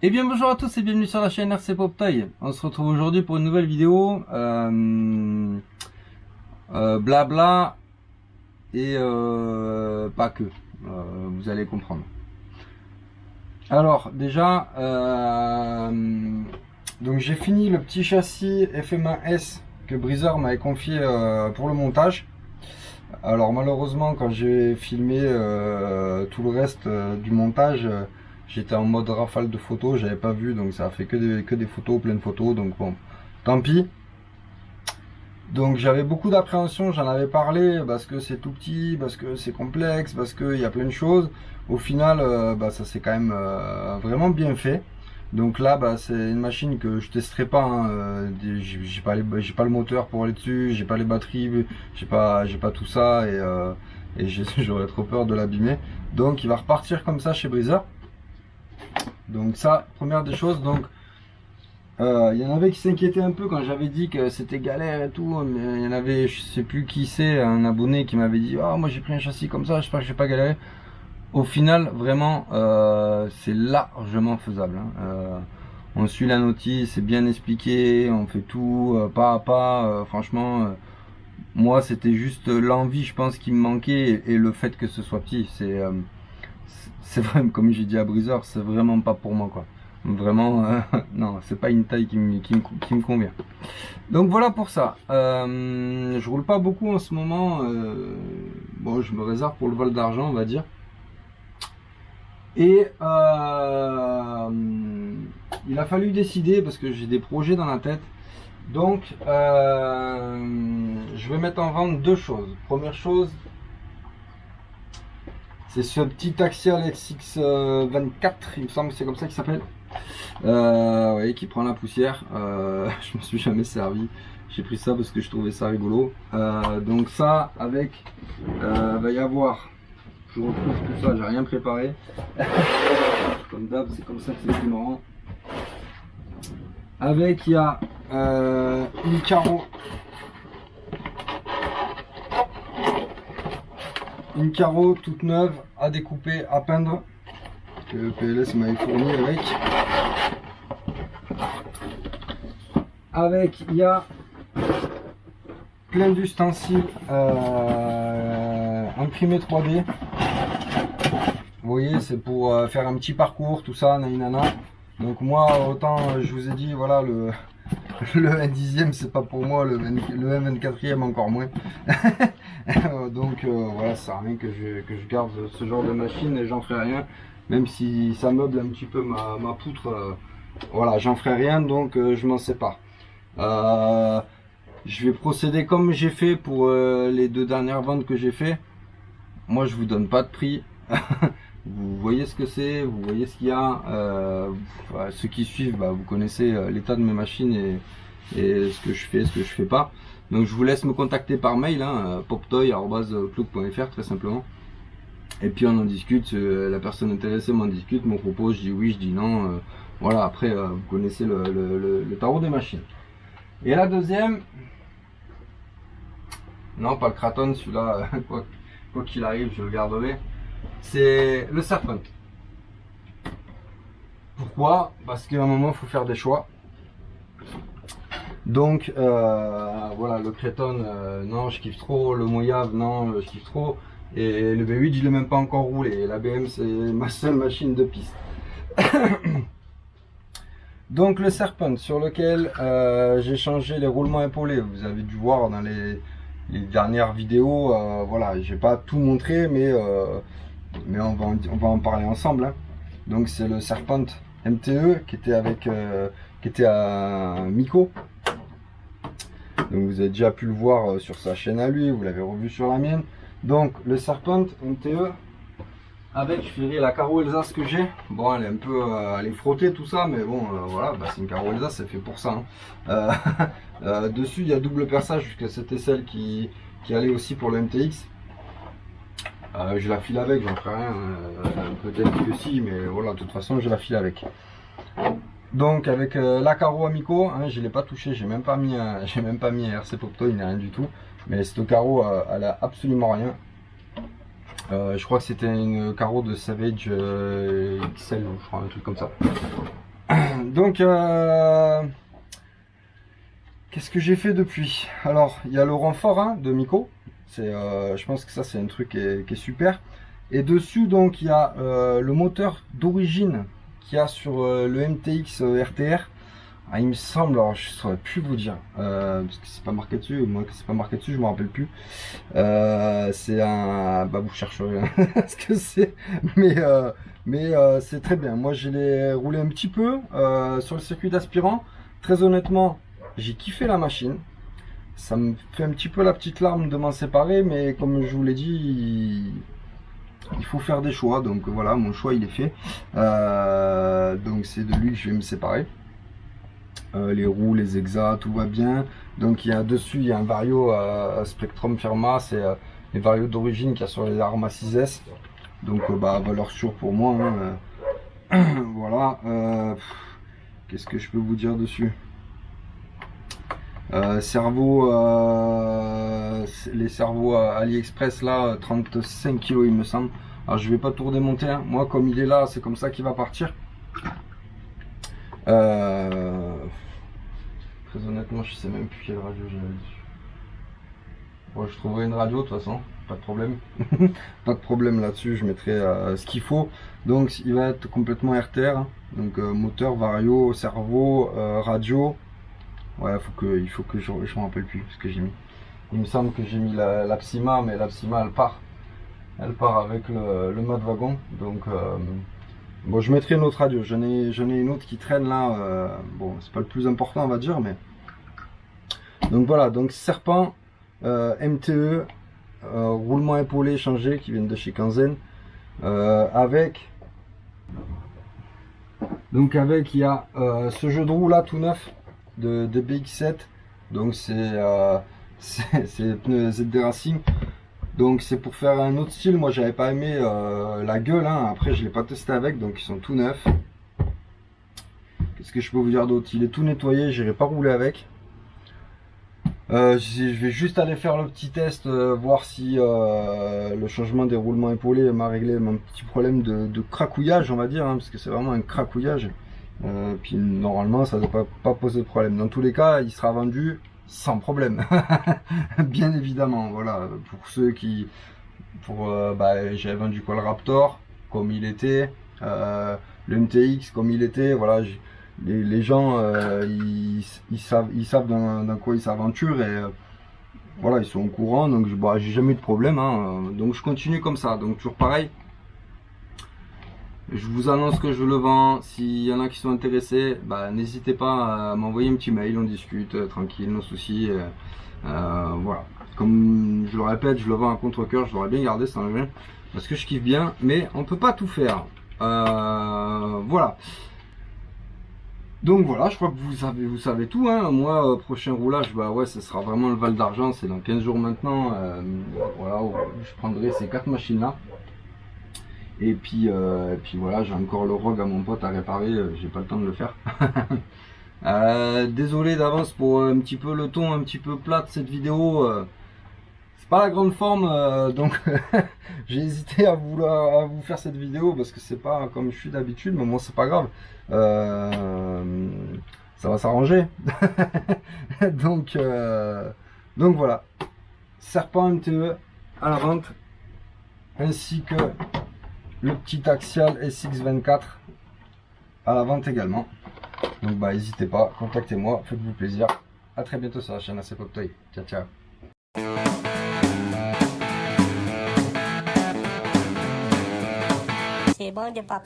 Et bien bonjour à tous et bienvenue sur la chaîne RC Pop Toy. On se retrouve aujourd'hui pour une nouvelle vidéo blabla et pas que, vous allez comprendre. Alors déjà, donc j'ai fini le petit châssis FM1S que Breezer m'avait confié pour le montage. Alors malheureusement quand j'ai filmé tout le reste du montage, j'étais en mode rafale de photos, j'avais pas vu, donc ça a fait que des photos, plein de photos, donc bon, tant pis. Donc j'avais beaucoup d'appréhension, j'en avais parlé, parce que c'est tout petit, parce que c'est complexe, parce qu'il y a plein de choses. Au final, ça s'est quand même vraiment bien fait. Donc là, c'est une machine que je testerai pas, hein. J'ai pas le moteur pour aller dessus, j'ai pas les batteries, j'ai pas tout ça, et j'aurais trop peur de l'abîmer. Donc il va repartir comme ça chez Breezer. Donc ça, première des choses. Donc il y en avait qui s'inquiétaient un peu quand j'avais dit que c'était galère et tout, mais il y en avait, je sais plus qui c'est, un abonné qui m'avait dit moi j'ai pris un châssis comme ça, j'espère que je vais pas galérer. Au final, vraiment, c'est largement faisable, hein. On suit la notice, c'est bien expliqué, on fait tout pas à pas. Franchement, moi c'était juste l'envie, je pense, qui me manquait, et le fait que ce soit petit. C'est vraiment, comme j'ai dit à Breezer, c'est vraiment pas pour moi, quoi. Vraiment, non, c'est pas une taille qui me convient. Donc voilà pour ça. Je roule pas beaucoup en ce moment. Bon, je me réserve pour le vol d'argent, on va dire. Et il a fallu décider parce que j'ai des projets dans la tête. Donc je vais mettre en vente deux choses. Première chose, c'est ce petit Axial SX24, il me semble que c'est comme ça qu'il s'appelle. Oui, qui prend la poussière. Je me suis jamais servi. J'ai pris ça parce que je trouvais ça rigolo. Donc ça, avec va y avoir, je retrouve tout ça, j'ai rien préparé. Comme d'hab, c'est comme ça que c'est plus marrant. Avec, il y a une carreau. Une carreau toute neuve à découper, à peindre, que le PLS m'avait fourni avec. Avec, il y a plein d'ustensiles imprimés 3D. Vous voyez, c'est pour faire un petit parcours, tout ça, nainana. Donc moi, autant je vous ai dit, voilà, le 1/10e c'est pas pour moi, le 1/24e encore moins. Donc voilà, ça sert à rien que je garde ce genre de machine, et j'en ferai rien. Même si ça meuble un petit peu ma poutre, voilà, j'en ferai rien, donc je m'en sépare. Je vais procéder comme j'ai fait pour les deux dernières ventes que j'ai fait. Moi je vous donne pas de prix. Vous voyez ce que c'est, vous voyez ce qu'il y a. Ceux qui suivent, vous connaissez l'état de mes machines et ce que je fais, ce que je fais pas. Donc je vous laisse me contacter par mail, hein, poptoy@outlook.fr, très simplement. Et puis on en discute, la personne intéressée m'en discute, m'en propose, je dis oui, je dis non. Voilà, après vous connaissez le tarot des machines. Et la deuxième, non pas le Kraton, celui-là, quoi qu'il arrive, je le garderai. C'est le Serpent. Pourquoi? Parce qu'à un moment il faut faire des choix. Donc voilà, le Kraton, non je kiffe trop, le Moyave, non je kiffe trop, et le B8 je l'ai même pas encore roulé, la BM c'est ma seule machine de piste. Donc le Serpent sur lequel j'ai changé les roulements épaulés, vous avez dû voir dans les dernières vidéos, voilà, j'ai pas tout montré, mais on va en parler ensemble, hein. Donc c'est le Serpent MTE qui était à Miko. Donc vous avez déjà pu le voir sur sa chaîne à lui, vous l'avez revu sur la mienne. Donc le Serpent MTE avec, je dirais, la carreau Elsace que j'ai. Bon, elle est un peu, elle est frottée tout ça, mais bon, voilà, c'est une carreau Elsace, c'est fait pour ça, hein. Dessus il y a double perçage puisque c'était celle qui allait aussi pour le MTX. Je la file avec, j'en ferai rien, peut-être que si, mais voilà, de toute façon je la file avec. Donc avec la carreau Amico, hein, je l'ai pas touché, j'ai même pas mis RC Pop Toy, il n'y a rien du tout. Mais cette carreau, elle a absolument rien. Je crois que c'était une carreau de Savage XL, je crois, un truc comme ça. Donc, qu'est-ce que j'ai fait depuis? Alors, il y a le renfort hein, de Miko. Je pense que ça, c'est un truc qui est super. Et dessus, donc, il y a le moteur d'origine qu'il y a sur le MTX RTR. Ah, il me semble, alors je saurais plus vous dire, parce que c'est pas marqué dessus, moi que c'est pas marqué dessus, je me rappelle plus. C'est un, bah vous chercherez ce que c'est, mais c'est très bien. Moi je l'ai roulé un petit peu sur le circuit d'aspirant. Très honnêtement, j'ai kiffé la machine. Ça me fait un petit peu la petite larme de m'en séparer, mais comme je vous l'ai dit, il faut faire des choix. Donc voilà, mon choix il est fait. Donc c'est de lui que je vais me séparer. Les roues, les exas, tout va bien. Donc il y a dessus, il y a un vario Spectrum Firma, c'est les varios d'origine qu'il y a sur les Arma 6S. Donc bah valeur sûre pour moi. Hein. Voilà. Qu'est-ce que je peux vous dire dessus? Cerveau, les cerveaux AliExpress là, 35 kg il me semble. Alors je vais pas tout redémonter. Hein. Moi comme il est là, c'est comme ça qu'il va partir. Très honnêtement, je sais même plus quelle radio j'avais dessus. Bon, je trouverai une radio de toute façon, pas de problème. Pas de problème là-dessus, je mettrai ce qu'il faut. Donc il va être complètement RTR. Hein. Donc moteur, vario, cerveau, radio. Ouais, il faut que je me rappelle plus ce que j'ai mis. Il me semble que j'ai mis la Psyma, mais la Psyma elle part. Elle part avec le mode wagon. Donc bon, je mettrai une autre radio. J'en ai une autre qui traîne là. Bon, c'est pas le plus important, on va dire, mais. Donc voilà, donc Serpent, MTE, roulement épaulé changé qui viennent de chez Kanzen. Avec. Donc avec, il y a ce jeu de roue là tout neuf de BX7. Donc c'est pneus ZD Racing. Donc c'est pour faire un autre style. Moi j'avais pas aimé la gueule, hein. Après je l'ai pas testé avec, donc ils sont tout neufs. Qu'est-ce que je peux vous dire d'autre? Il est tout nettoyé, j'irai pas rouler avec. Je vais juste aller faire le petit test, voir si le changement des roulements épaulés m'a réglé mon petit problème de cracouillage, on va dire, hein, parce que c'est vraiment un cracouillage. Puis normalement ça ne doit pas poser de problème. Dans tous les cas, il sera vendu sans problème. Bien évidemment, voilà. Pour ceux qui... j'avais vendu quoi, le Raptor, comme il était, le MTX, comme il était, voilà. Les gens, ils savent dans quoi ils s'aventurent et voilà, ils sont au courant. Donc, j'ai jamais eu de problème. Hein, donc, je continue comme ça. Donc, toujours pareil. Je vous annonce que je le vends. S'il y en a qui sont intéressés, n'hésitez pas à m'envoyer un petit mail. On discute tranquille, nos soucis. Voilà. Comme je le répète, je le vends à contre-cœur. Je l'aurais bien gardé cet engin parce que je kiffe bien. Mais on peut pas tout faire. Voilà. Donc voilà, je crois que vous savez tout. Hein. Moi, prochain roulage, ouais, ce sera vraiment le Val d'Argent. C'est dans 15 jours maintenant. Voilà, je prendrai ces 4 machines-là. Et puis voilà, j'ai encore le Rogue à mon pote à réparer. J'ai pas le temps de le faire. Désolé d'avance pour un petit peu le ton un petit peu plat de cette vidéo. C'est pas la grande forme, donc j'ai hésité à vous faire cette vidéo parce que c'est pas comme je suis d'habitude, mais bon c'est pas grave, ça va s'arranger. donc voilà, Serpent MTE à la vente, ainsi que le petit Axial SX24 à la vente également. Donc n'hésitez pas, contactez-moi, faites-vous plaisir. À très bientôt sur la chaîne AC Pop Toy. Ciao ciao. C'est bon de pop